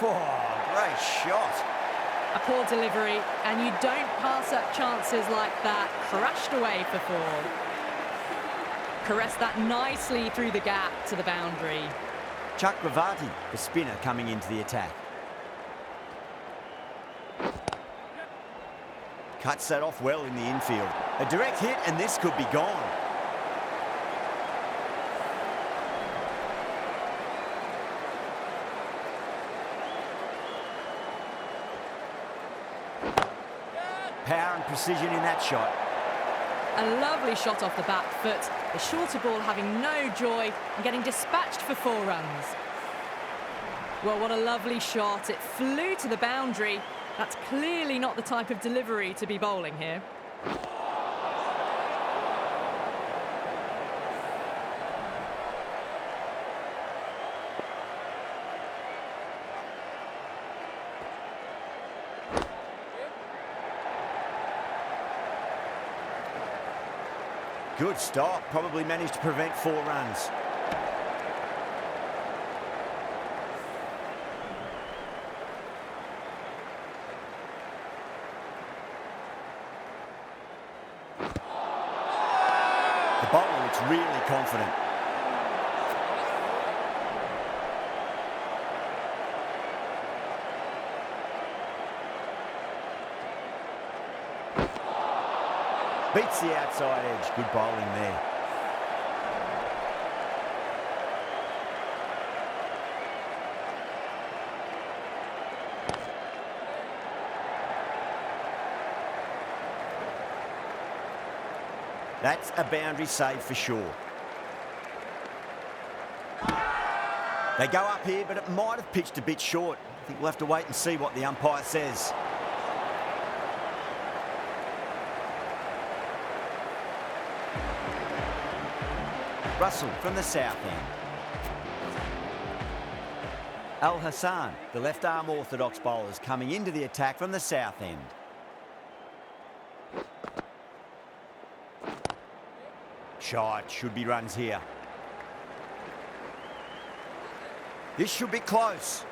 Oh, great shot. A poor delivery, and you don't pass up chances like that. Crashed away for 4. Caressed that nicely through the gap to the boundary. Chakravarti, the spinner, coming into the attack. Cuts that off well in the infield. A direct hit and this could be gone. Power and precision in that shot. A lovely shot off the back foot. The shorter ball having no joy and getting dispatched for 4 runs. Well, what a lovely shot. It flew to the boundary. That's clearly not the type of delivery to be bowling here. Good stop, probably managed to prevent 4 runs. The bowler looks really confident. Beats the outside edge. Good bowling there. That's a boundary save for sure. They go up here, but it might have pitched a bit short. I think we'll have to wait and see what the umpire says. Russell from the south end. Al Hassan, the left-arm orthodox bowlers, coming into the attack from the south end. Shot, should be runs here. This should be close.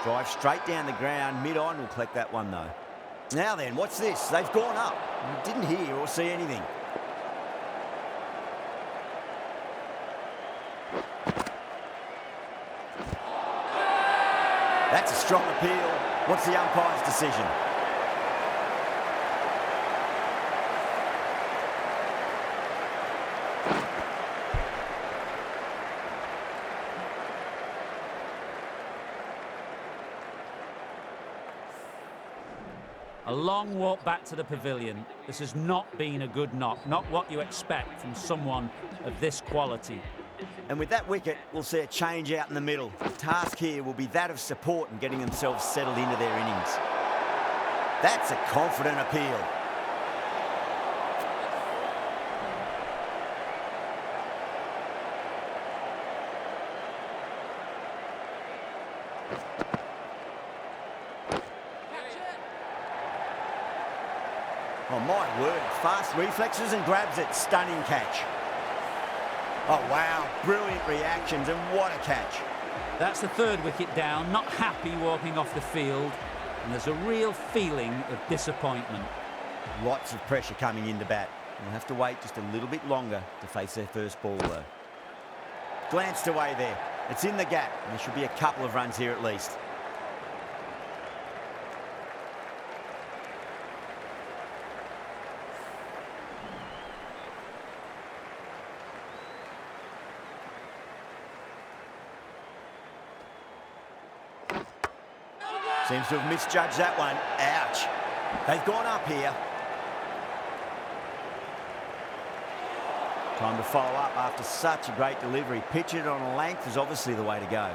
Drive straight down the ground, mid-on, will collect that one though. Now then, what's this? They've gone up. Didn't hear or see anything. That's a strong appeal. What's the umpire's decision? A long walk back to the pavilion. This has not been a good knock, not what you expect from someone of this quality. And with that wicket, we'll see a change out in the middle. The task here will be that of support and getting themselves settled into their innings. That's a confident appeal. Oh, my word. Fast reflexes and grabs it. Stunning catch. Oh, wow. Brilliant reactions, and what a catch. That's the 3rd wicket down. Not happy walking off the field. And there's a real feeling of disappointment. Lots of pressure coming into bat. We'll have to wait just a little bit longer to face their first ball, though. Glanced away there. It's in the gap, and there should be a couple of runs here at least. Seems to have misjudged that one. Ouch. They've gone up here. Time to follow up after such a great delivery. Pitch it on a length is obviously the way to go.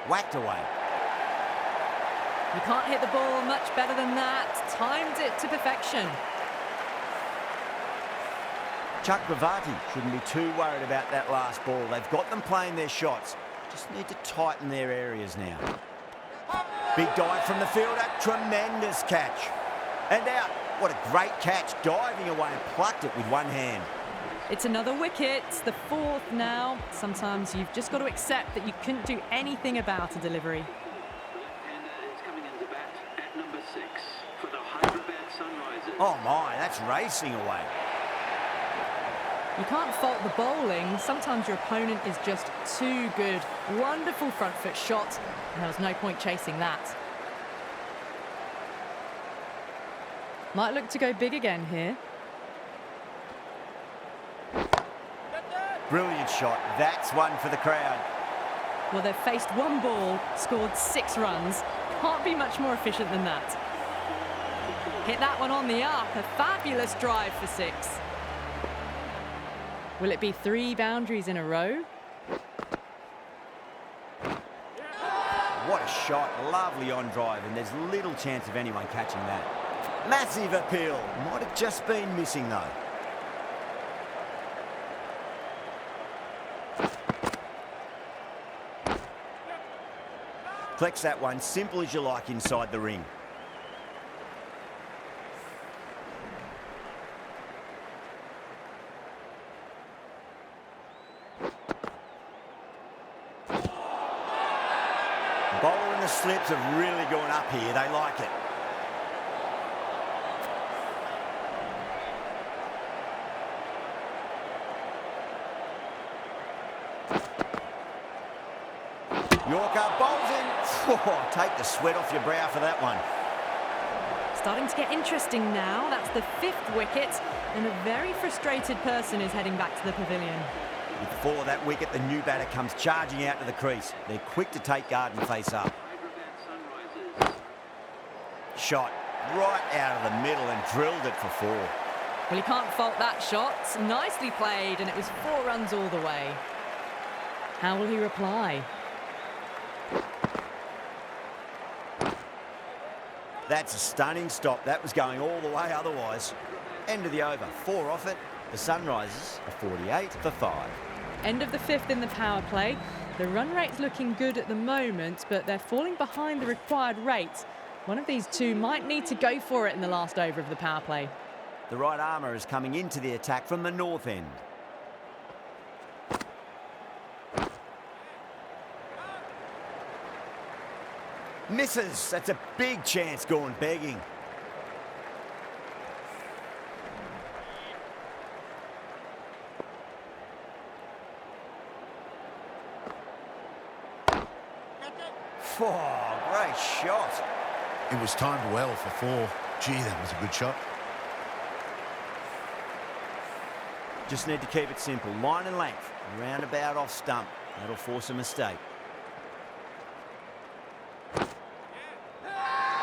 Whacked away. You can't hit the ball much better than that. Timed it to perfection. Chakravarti shouldn't be too worried about that last ball. They've got them playing their shots. Just need to tighten their areas now. Big dive from the fielder. Tremendous catch. And out. What a great catch. Diving away and plucked it with one hand. It's another wicket, the fourth now. Sometimes you've just got to accept that you couldn't do anything about a delivery. Oh my, that's racing away. You can't fault the bowling. Sometimes your opponent is just too good. Wonderful front foot shot, and there was no point chasing that. Might look to go big again here. Brilliant shot. That's one for the crowd. Well, they've faced one ball, scored 6 runs. Can't be much more efficient than that. Hit that one on the arc. A fabulous drive for 6. Will it be 3 boundaries in a row? What a shot. Lovely on drive, and there's little chance of anyone catching that. Massive appeal. Might have just been missing, though. Collects that one, simple as you like, inside the ring. The bowler and the slips have really gone up here. They like it. Yorker bowls in. Oh, take the sweat off your brow for that one. Starting to get interesting now. That's the 5th wicket, and a very frustrated person is heading back to the pavilion. Before that wicket, the new batter comes charging out to the crease. They're quick to take guard and face up. Shot right out of the middle and drilled it for 4. Well, you can't fault that shot. Nicely played, and it was 4 runs all the way. How will he reply? That's a stunning stop. That was going all the way otherwise. End of the over. 4 off it. The Sunrisers are 48 for 5. End of the 5th in the power play. The run rate's looking good at the moment, but they're falling behind the required rate. One of these two might need to go for it in the last over of the power play. The right armour is coming into the attack from the north end. Misses. That's a big chance going begging. Oh, great shot. It was timed well for 4. Gee, that was a good shot. Just need to keep it simple. Line and length. Roundabout off stump. That'll force a mistake.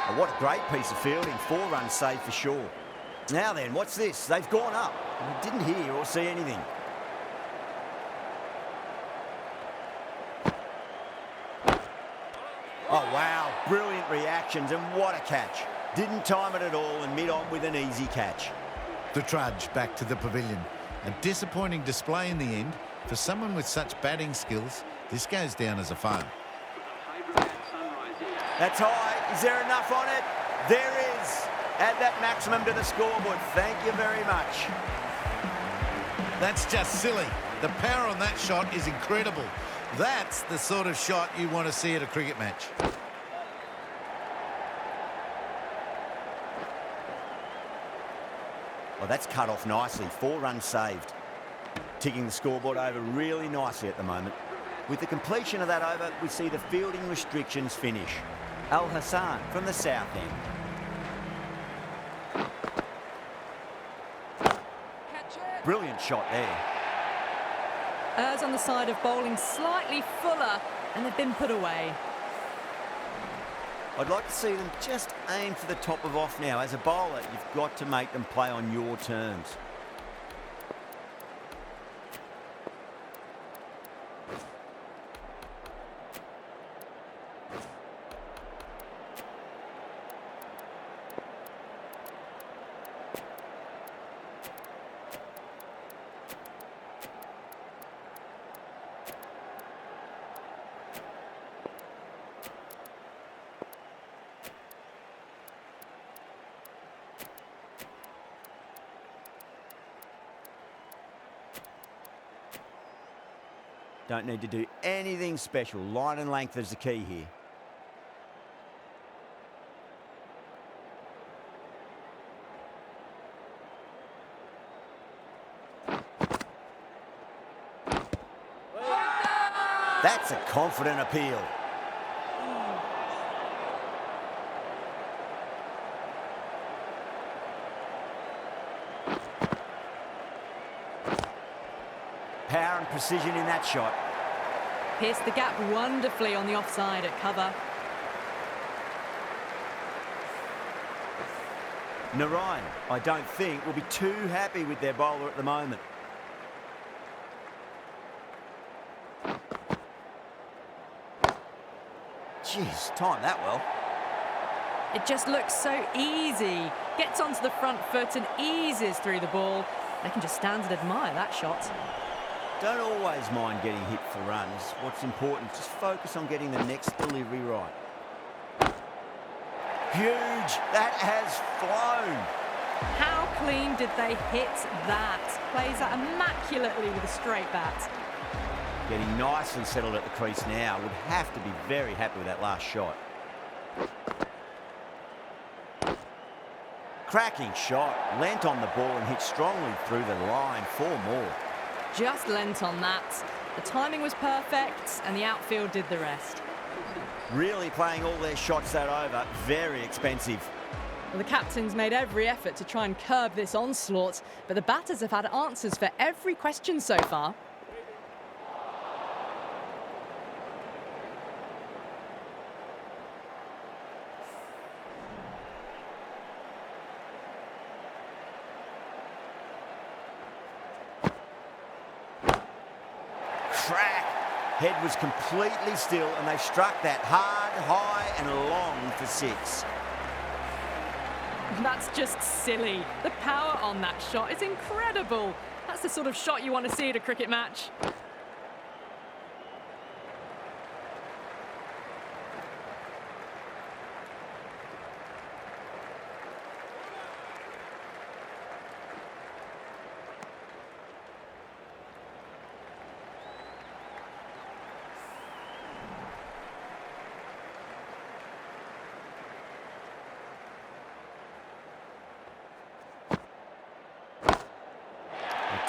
Oh, what a great piece of fielding. 4 runs saved for sure. Now then, what's this? They've gone up. We didn't hear or see anything. Oh, wow. Brilliant reactions, and what a catch. Didn't time it at all and mid-on with an easy catch. The trudge back to the pavilion. A disappointing display in the end. For someone with such batting skills, this goes down as a fail. That's high. Is there enough on it? There is. Add that maximum to the scoreboard. Thank you very much. That's just silly. The power on that shot is incredible. That's the sort of shot you want to see at a cricket match. Well, that's cut off nicely. 4 runs saved. Ticking the scoreboard over really nicely at the moment. With the completion of that over, we see the fielding restrictions finish. Al Hassan from the south end. Brilliant shot there. Errs on the side of bowling slightly fuller, and they've been put away. I'd like to see them just aim for the top of off now. As a bowler, you've got to make them play on your terms. Don't need to do anything special. Line and length is the key here. That's a confident appeal. Power and precision in that shot. Pierced the gap wonderfully on the offside at cover. Narayan, I don't think, will be too happy with their bowler at the moment. Jeez, timed that well. It just looks so easy. Gets onto the front foot and eases through the ball. They can just stand and admire that shot. Don't always mind getting hit for runs. What's important, just focus on getting the next delivery right. Huge! That has flown! How clean did they hit that? Plays that immaculately with a straight bat. Getting nice and settled at the crease now. Would have to be very happy with that last shot. Cracking shot. Lent on the ball and hit strongly through the line. 4 more. Just lent on that. The timing was perfect and the outfield did the rest. Really playing all their shots that over. Very expensive. Well, the captains made every effort to try and curb this onslaught, but the batters have had answers for every question so far. Crack! Head was completely still and they struck that hard, high and long for 6. That's just silly. The power on that shot is incredible. That's the sort of shot you want to see at a cricket match.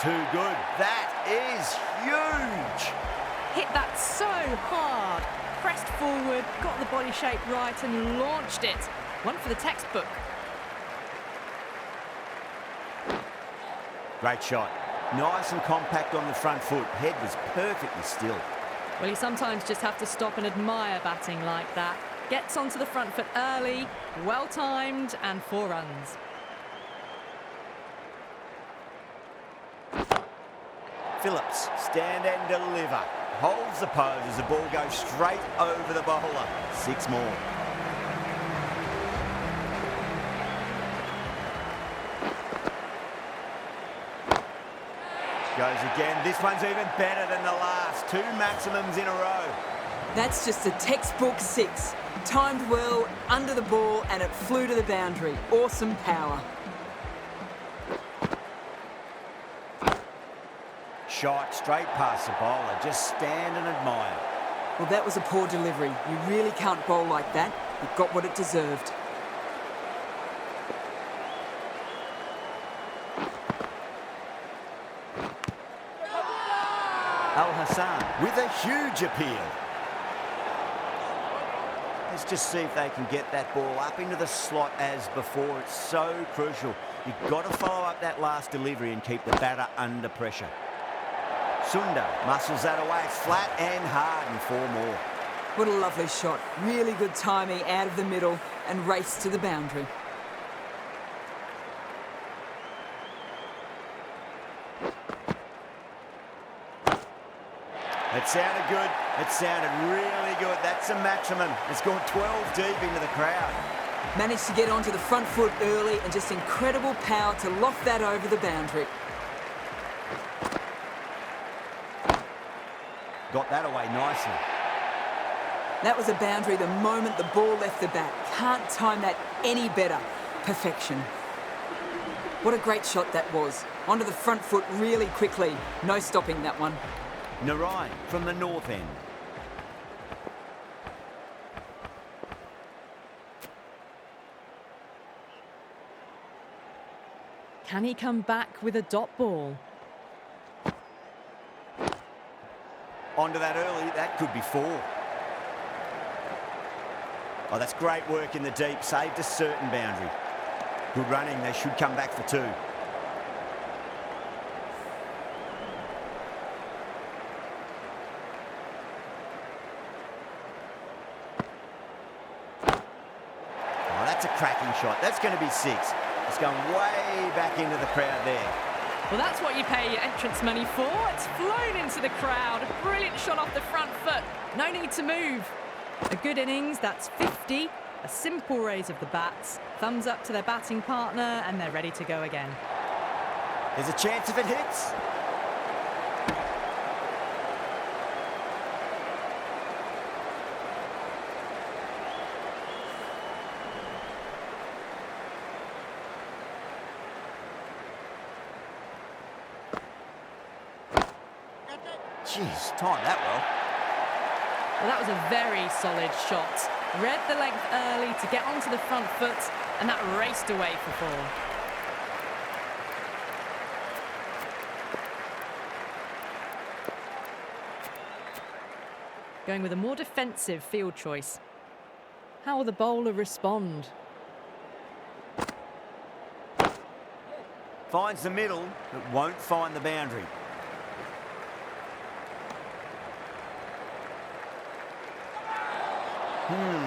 Too good. That is huge. Hit that so hard. Pressed forward, got the body shape right and launched it. One for the textbook. Great shot. Nice and compact on the front foot. Head was perfectly still. Well, you sometimes just have to stop and admire batting like that. Gets onto the front foot early, well timed and 4 runs. Phillips, stand and deliver. Holds the pose as the ball goes straight over the bowler. 6 more. Goes again. This one's even better than the last. 2 maximums in a row. That's just a textbook 6. Timed well, under the ball, and it flew to the boundary. Awesome power. Shot straight past the bowler. Just stand and admire. Well, that was a poor delivery. You really can't bowl like that. It got what it deserved. Al Hassan with a huge appeal. Let's just see if they can get that ball up into the slot as before. It's so crucial. You've got to follow up that last delivery and keep the batter under pressure. Sundar muscles that away. It's flat and hard and 4 more. What a lovely shot. Really good timing out of the middle and race to the boundary. It sounded good. It sounded really good. That's a maximum. It's gone 12 deep into the crowd. Managed to get onto the front foot early and just incredible power to loft that over the boundary. Got that away nicely. That was a boundary the moment the ball left the bat. Can't time that any better. Perfection. What a great shot that was. Onto the front foot really quickly. No stopping that one. Narine from the north end. Can he come back with a dot ball? Onto that early, that could be 4. Oh, that's great work in the deep, saved a certain boundary. Good running, they should come back for 2. Oh, that's a cracking shot. That's going to be 6. It's going way back into the crowd there. Well, that's what you pay your entrance money for. It's flown into the crowd. A brilliant shot off the front foot. No need to move. A good innings, that's 50. A simple raise of the bats. Thumbs up to their batting partner, and they're ready to go again. There's a chance if it hits. Jeez, timed that well. Well, that was a very solid shot. Read the length early to get onto the front foot, and that raced away for 4. Going with a more defensive field choice. How will the bowler respond? Finds the middle, but won't find the boundary.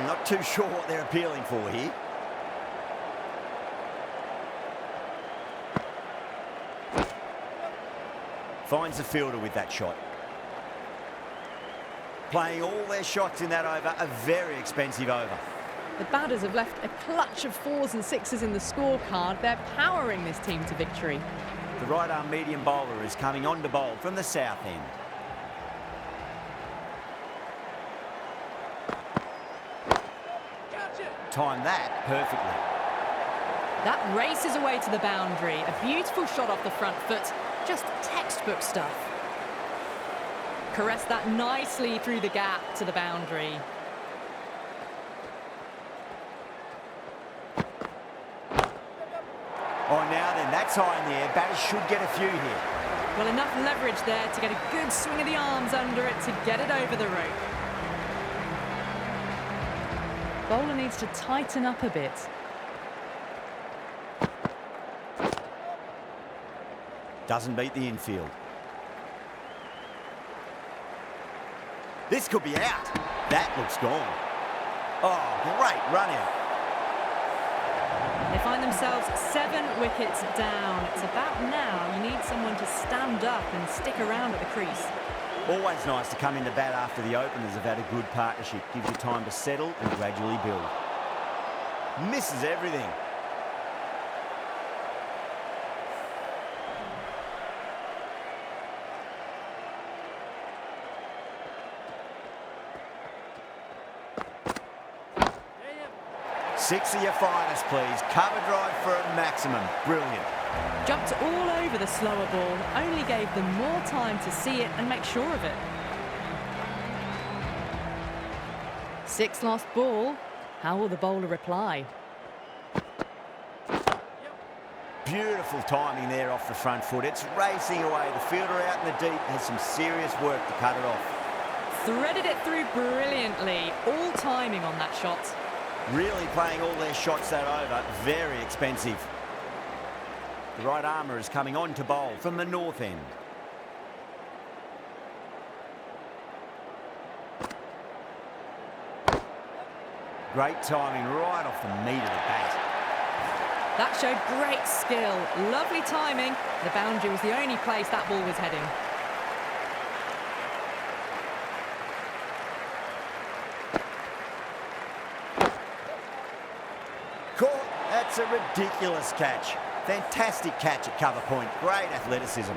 Not too sure what they're appealing for here. Finds the fielder with that shot. Playing all their shots in that over, a very expensive over. The batters have left a clutch of 4s and 6s in the scorecard. They're powering this team to victory. The right-arm medium bowler is coming on to bowl from the south end. Timed that perfectly. That races away to the boundary. A beautiful shot off the front foot. Just textbook stuff. Caressed that nicely through the gap to the boundary. Oh, now then, that's high in the air. Batters should get a few here. Well, enough leverage there to get a good swing of the arms under it to get it over the rope. Bowler needs to tighten up a bit. Doesn't beat the infield. This could be out. That looks gone. Oh, great run out. They find themselves 7 wickets down. It's about now you need someone to stand up and stick around at the crease. Always nice to come into bat after the openers have had a good partnership. Gives you time to settle and gradually build. Misses everything. Six of your finest, please. Cover drive for a maximum. Brilliant. Jumped all over the slower ball, only gave them more time to see it and make sure of it. 6 lost ball. How will the bowler reply? Beautiful timing there off the front foot. It's racing away. The fielder out in the deep has some serious work to cut it off. Threaded it through brilliantly. All timing on that shot. Really playing all their shots that over. Very expensive. The right armour is coming on to bowl from the north end. Great timing right off the meat of the bat. That showed great skill. Lovely timing. The boundary was the only place that ball was heading. Caught. That's a ridiculous catch. Fantastic catch at cover point. Great athleticism.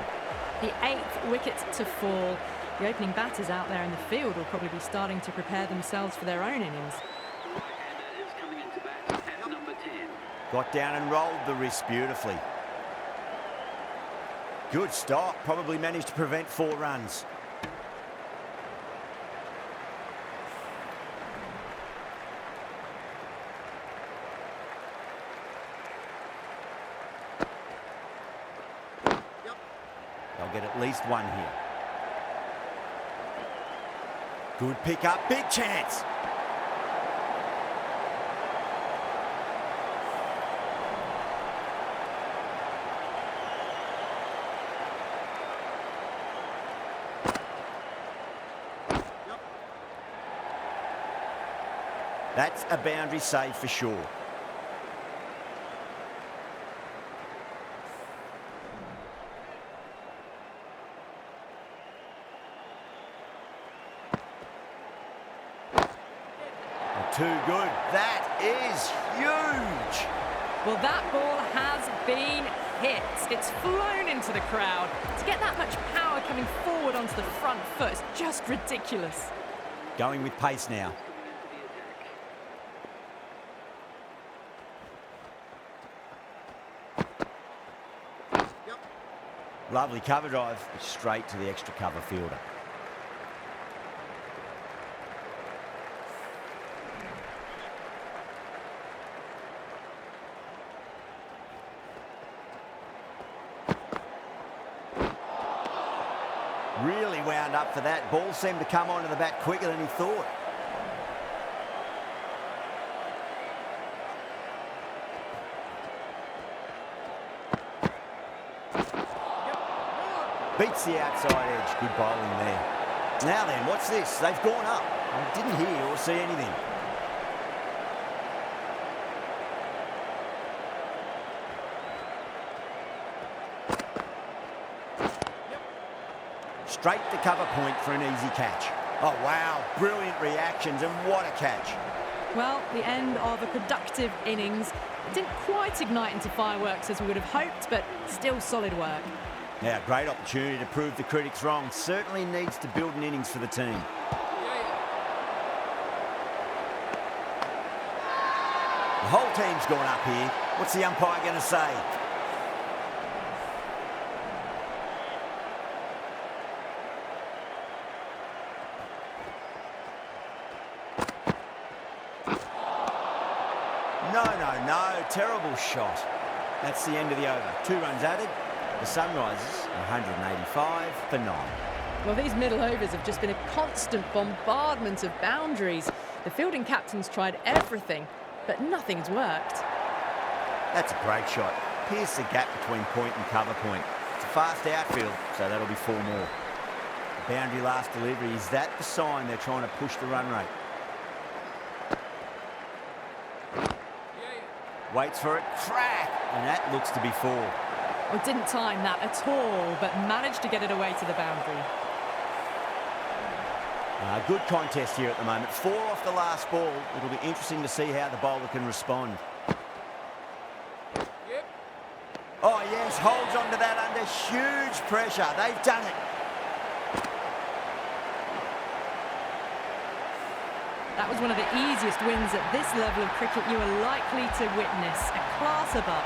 The 8th wicket to fall. The opening batters out there in the field will probably be starting to prepare themselves for their own innings. Got down and rolled the wrist beautifully. Good stop. Probably managed to prevent 4 runs. They'll get at least one here. Good pick up, big chance. That's a boundary save for sure. Too good. That is huge. Well, that ball has been hit. It's flown into the crowd. To get that much power coming forward onto the front foot is just ridiculous. Going with pace now. Lovely cover drive, straight to the extra cover fielder. Really wound up for that. Ball seemed to come onto the bat quicker than he thought. Beats the outside edge. Good bowling there. Now then, what's this? They've gone up. I didn't hear or see anything. Straight to cover point for an easy catch. Oh, wow. Brilliant reactions, and what a catch. Well, the end of a productive innings. It didn't quite ignite into fireworks as we would have hoped, but still solid work. Now, great opportunity to prove the critics wrong. Certainly needs to build an innings for the team. The whole team's gone up here. What's the umpire going to say? No. Terrible shot. That's the end of the over. 2 runs added. The Sunrisers, 185 for 9. Well, these middle overs have just been a constant bombardment of boundaries. The fielding captains tried everything, but nothing's worked. That's a great shot. Pierce the gap between point and cover point. It's a fast outfield, so that'll be 4 more. The boundary last delivery, is that the sign they're trying to push the run rate? Waits for it, crack, and that looks to be 4. Well, didn't time that at all, but managed to get it away to the boundary. Good contest here at the moment. 4 off the last ball. It'll be interesting to see how the bowler can respond. Yep. Oh, yes, holds on to that under huge pressure. They've done it. That was one of the easiest wins at this level of cricket you are likely to witness. A class above.